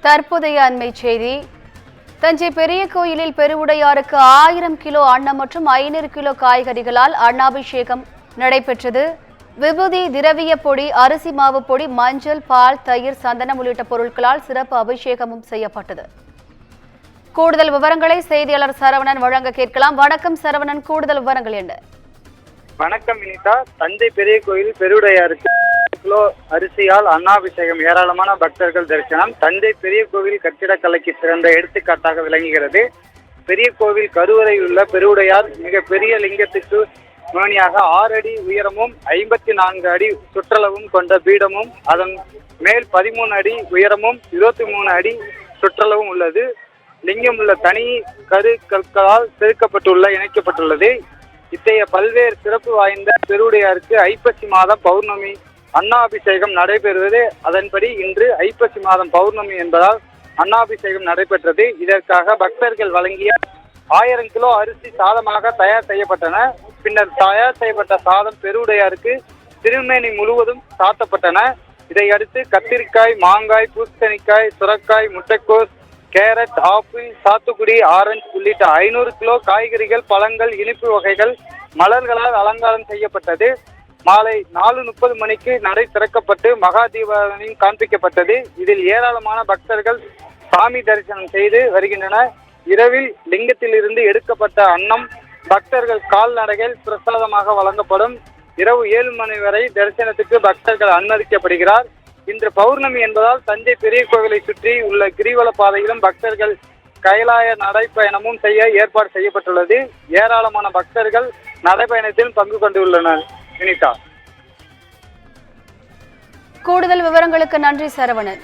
தற்போதைய அண்மை செய்தி. தஞ்சை பெரிய கோயிலில் பெருவுடையாருக்கு 1000 கிலோ அன்னம் மற்றும் 500 கிலோ காய்கறிகளால் அன்னாபிஷேகம் நடைபெற்றது. விபூதி, திரவிய பொடி, அரிசி மாவு பொடி, மஞ்சள், பால், தயிர், சந்தனம் உள்ளிட்ட பொருட்களால் சிறப்பு அபிஷேகமும் செய்யப்பட்டது. கூடுதல் விவரங்களை செய்தியாளர் சரவணன் வழங்க கேட்கலாம். வணக்கம் சரவணன், கூடுதல் விவரங்கள் என்ன? வணக்கம் வினிதா. தஞ்சை பெரிய கோயில் பெருவுடையாருக்கு கிலோ அரிசியால் அன்னாபிஷேகம், ஏராளமான பக்தர்கள் தரிசனம். தஞ்சை பெரிய கோவில் கட்டிடக்கலைக்கு சிறந்த எடுத்துக்காட்டாக விளங்குகிறது. பெரிய கோவில் கருவறையில் உள்ள பெருவுடையார் மிக பெரிய லிங்கத்துக்கு மேனியாக 6 அடி உயரமும் 54 அடி சுற்றளவும் கொண்ட பீடமும், அதன் மேல் 13 அடி உயரமும் 23 அடி சுற்றளவும் உள்ளது. லிங்கம் உள்ள தனி கரு கற்களால் இணைக்கப்பட்டுள்ளது. இத்தகைய பல்வேறு சிறப்பு வாய்ந்த பெருவுடையாருக்கு ஐப்பசி மாதம் பௌர்ணமி அன்னாபிஷேகம் நடைபெறுவது. அதன்படி இன்று ஐப்பசி மாதம் பௌர்ணமி என்பதால் அன்னாபிஷேகம் நடைபெற்றது. இதற்காக பக்தர்கள் வழங்கிய 1000 கிலோ அரிசி சாதமாக தயார் செய்யப்பட்டன. பின்னர் தயார் செய்யப்பட்ட சாதம் பெருவுடையாருக்கு திருமேனி முழுவதும் சாத்தப்பட்டன. இதையடுத்து கத்திரிக்காய், மாங்காய், பூசணிக்காய், சுரக்காய், முட்டைக்கோஸ், கேரட், ஆப்பிள், சாத்துக்குடி, ஆரஞ்சு உள்ளிட்ட 500 கிலோ காய்கறிகள், பழங்கள், இனிப்பு வகைகள், மலர்களால் அலங்காரம் செய்யப்பட்டது. மாலை 4:30 மணிக்கு நடை திறக்கப்பட்டு மகா தீபாவளியும் காண்பிக்கப்பட்டது. இதில் ஏராளமான பக்தர்கள் சாமி தரிசனம் செய்து வருகின்றனர். இரவில் லிங்கத்திலிருந்து எடுக்கப்பட்ட அன்னம் பக்தர்கள் கால்நடைகள் பிரசாதமாக வழங்கப்படும். இரவு 7 மணி வரை தரிசனத்துக்கு பக்தர்கள் அனுமதிக்கப்படுகிறார். இன்று பௌர்ணமி என்பதால் தஞ்சை பெரிய கோவிலை சுற்றி உள்ள கிரிவல பாதையிலும் பக்தர்கள் கைலாய நடைப்பயணமும் செய்ய ஏற்பாடு செய்யப்பட்டுள்ளது. ஏராளமான பக்தர்கள் நடைப்பயணத்தில் பங்கு கொண்டுள்ளனர். வினிதா, கூடுதல் விவரங்களுக்கு நன்றி சரவணன்.